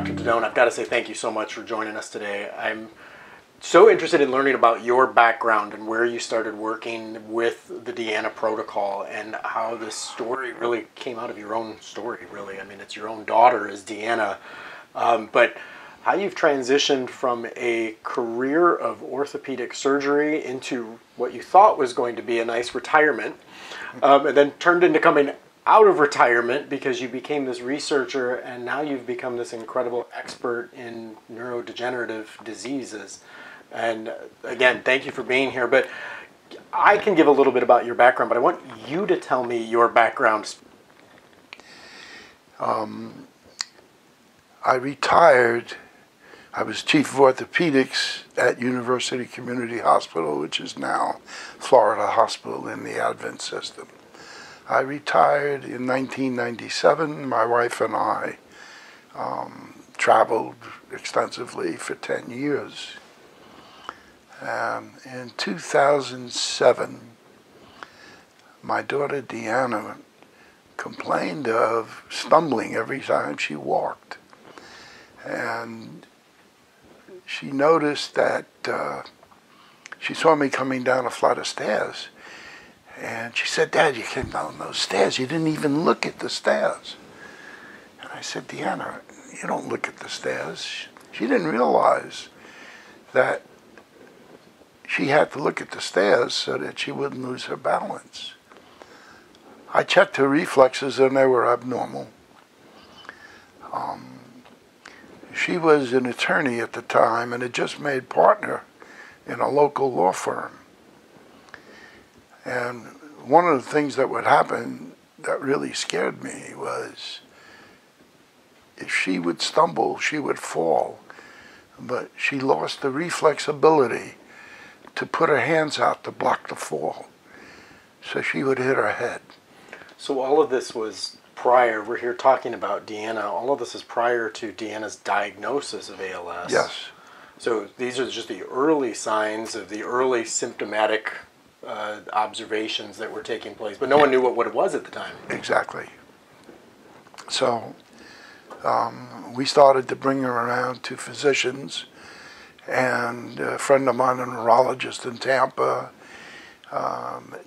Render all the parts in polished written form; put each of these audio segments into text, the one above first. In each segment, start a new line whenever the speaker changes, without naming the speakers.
Dr. Tedone, I've got to say thank you so much for joining us today. I'm so interested in learning about your background and where you started working with the Deanna protocol and how this story really came out of your own story, really. I mean, it's your own daughter is Deanna, but how you've transitioned from a career of orthopedic surgery into what you thought was going to be a nice retirement, and then turned into coming out of retirement because you became this researcher, and now you've become this incredible expert in neurodegenerative diseases. And again, thank you for being here. But I can give a little bit about your background, but I want you to tell me your background.
I retired. I was chief of orthopedics at University Community Hospital, which is now Florida Hospital in the Advent system. I retired in 1997. My wife and I traveled extensively for 10 years. In 2007, my daughter Deanna complained of stumbling every time she walked. And she noticed that she saw me coming down a flight of stairs. And she said, "Dad, you came down those stairs. You didn't even look at the stairs." And I said, "Deanna, you don't look at the stairs." She didn't realize that she had to look at the stairs so that she wouldn't lose her balance. I checked her reflexes and they were abnormal. She was an attorney at the time and had just made partner in a local law firm. And one of the things that would happen that really scared me was if she would stumble, she would fall. But she lost the reflex ability to put her hands out to block the fall. So she would hit her head.
So all of this was prior, we're here talking about Deanna, all of this is prior to Deanna's diagnosis of ALS.
Yes.
So these are just the early signs of the early symptomatic observations that were taking place, but no one knew what it was at the time.
Exactly. So we started to bring her around to physicians, and a friend of mine, a neurologist in Tampa,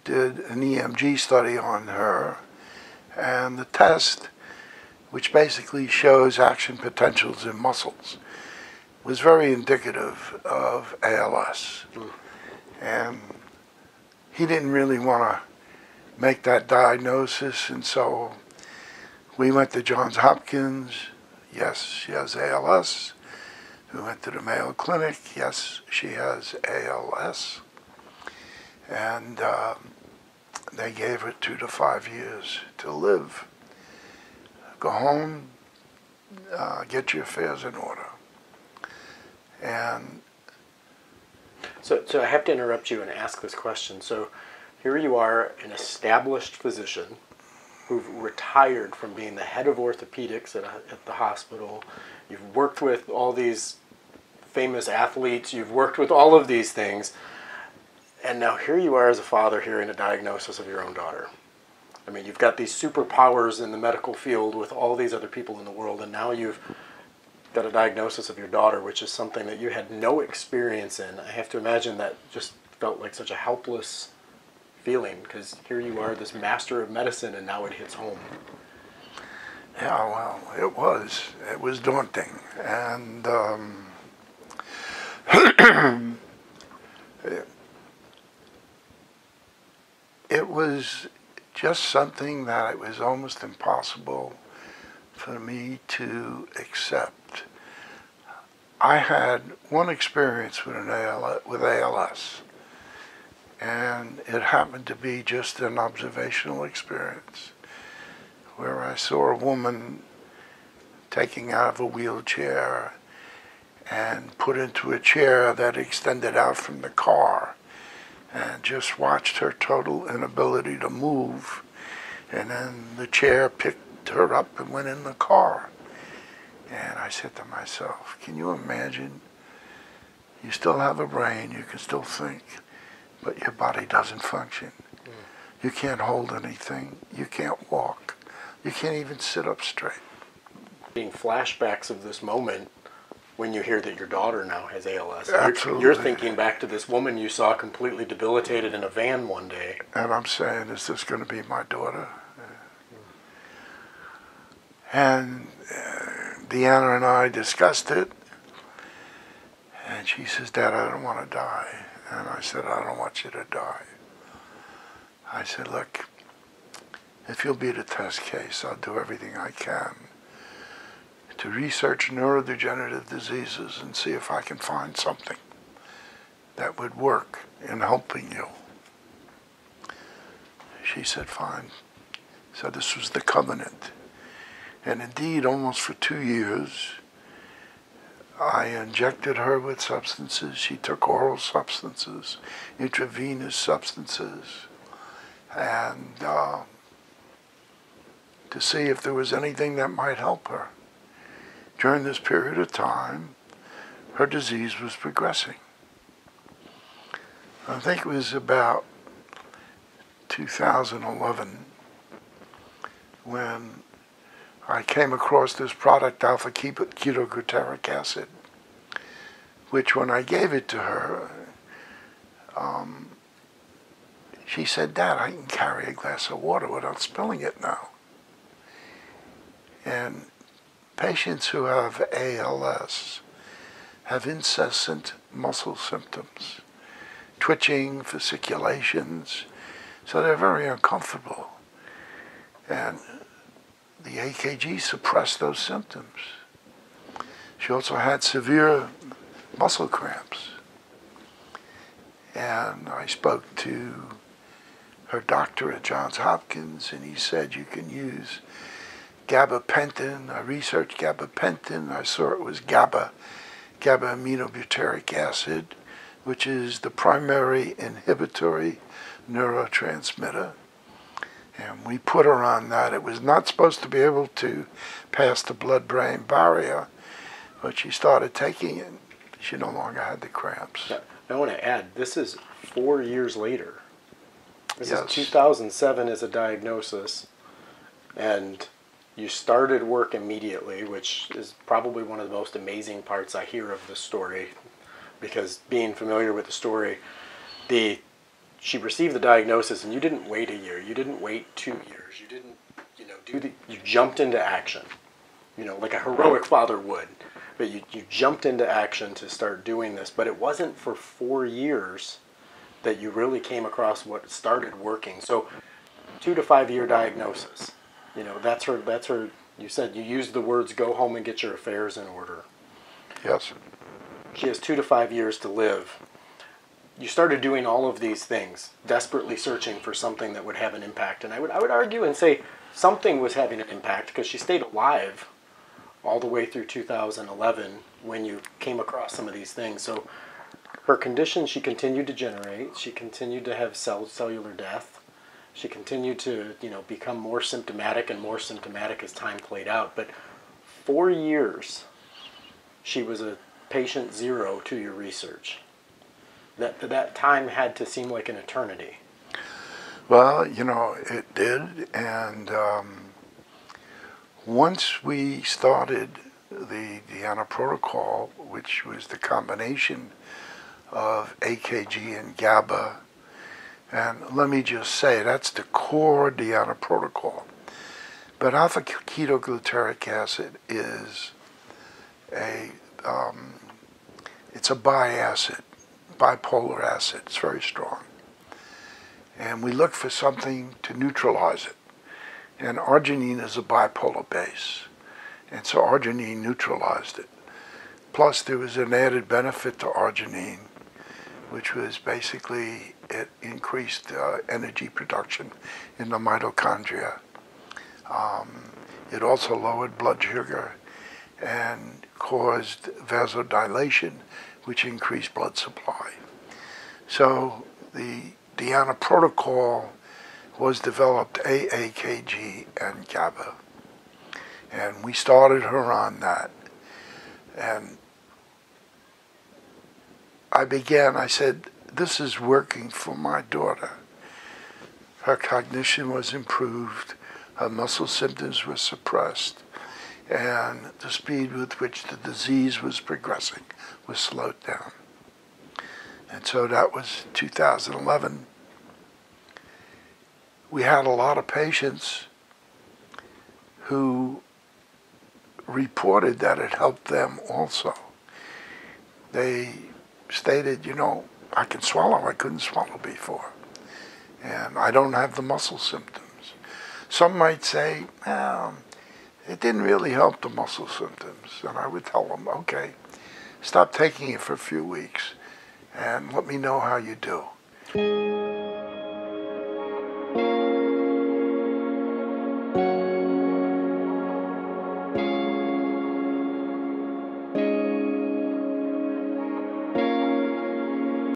did an EMG study on her, and the test, which basically shows action potentials in muscles, was very indicative of ALS. And he didn't really want to make that diagnosis, and so we went to Johns Hopkins. Yes, she has ALS. We went to the Mayo Clinic. Yes, she has ALS. And they gave her 2 to 5 years to live. Go home, get your affairs in order. And
So I have to interrupt you and ask this question. So here you are, an established physician who've retired from being the head of orthopedics at the hospital. You've worked with all these famous athletes. You've worked with all of these things. And now here you are as a father hearing a diagnosis of your own daughter. I mean, you've got these superpowers in the medical field with all these other people in the world, and now you've got a diagnosis of your daughter, which is something that you had no experience in. I have to imagine that just felt like such a helpless feeling, because here you are, this master of medicine, and now it hits home.
yeah, well, it was daunting. And it was just something that it was almost impossible for me to accept. I had one experience with ALS, and it happened to be just an observational experience where I saw a woman taken out of a wheelchair and put into a chair that extended out from the car, and just watched her total inability to move, and then the chair picked her up and went in the car. And I said to myself, can you imagine? You still have a brain, you can still think, but your body doesn't function. You can't hold anything, you can't walk, you can't even sit up straight.
Being flashbacks of this moment when you hear that your daughter now has ALS.
Absolutely.
You're thinking back to this woman you saw completely debilitated in a van one day.
And I'm saying, is this going to be my daughter? And Deanna and I discussed it. And she says, Dad, I don't want to die. And I said, I don't want you to die. I said, look, if you'll be the test case, I'll do everything I can to research neurodegenerative diseases and see if I can find something that would work in helping you. She said, fine. So this was the covenant. And indeed, almost for 2 years, I injected her with substances. She took oral substances, intravenous substances, and to see if there was anything that might help her. During this period of time, her disease was progressing. I think it was about 2011 when I came across this product, alpha ketogluteric acid, which when I gave it to her, she said, Dad, I can carry a glass of water without spilling it now. And patients who have ALS have incessant muscle symptoms, twitching, fasciculations, so they're very uncomfortable. And the AKG suppressed those symptoms. She also had severe muscle cramps. And I spoke to her doctor at Johns Hopkins, and he said you can use gabapentin. I researched gabapentin. I saw it was gamma-aminobutyric acid, which is the primary inhibitory neurotransmitter. And we put her on that. It was not supposed to be able to pass the blood-brain barrier, but she started taking it. She no longer had the cramps.
Yeah, I want to add, this is 4 years later. This
Yes.
is 2007 as a diagnosis, and you started work immediately, which is probably one of the most amazing parts I hear of the story, because being familiar with the story, she received the diagnosis, and you didn't wait a year. You didn't wait 2 years. You didn't, you jumped into action, like a heroic father would. But you jumped into action to start doing this. But it wasn't for 4 years that you really came across what started working. So 2 to 5 year diagnosis. That's her. You said you used the words, go home and get your affairs in order.
Yes.
She has 2 to 5 years to live. You started doing all of these things, desperately searching for something that would have an impact. And I would argue and say something was having an impact because she stayed alive all the way through 2011 when you came across some of these things. So her condition, she continued to generate. She continued to have cellular death. She continued to, become more symptomatic and more symptomatic as time played out. But 4 years, she was a patient zero to your research. That time had to seem like an eternity.
Well, it did. And once we started the Deanna protocol, which was the combination of AKG and GABA, and let me just say, that's the core Deanna protocol. But alpha ketogluteric acid is it's a bipolar acid. It's very strong. And we look for something to neutralize it. And arginine is a bipolar base. And so arginine neutralized it. Plus there was an added benefit to arginine, which was basically it increased energy production in the mitochondria. It also lowered blood sugar and caused vasodilation, which increased blood supply. So the Deanna protocol was developed AAKG and GABA. And we started her on that. And I said, this is working for my daughter. Her cognition was improved, her muscle symptoms were suppressed, and the speed with which the disease was progressing was slowed down. And so that was 2011. We had a lot of patients who reported that it helped them also. They stated, you know, I can swallow, I couldn't swallow before. And I don't have the muscle symptoms. Some might say, it didn't really help the muscle symptoms. And I would tell them, okay, stop taking it for a few weeks and let me know how you do.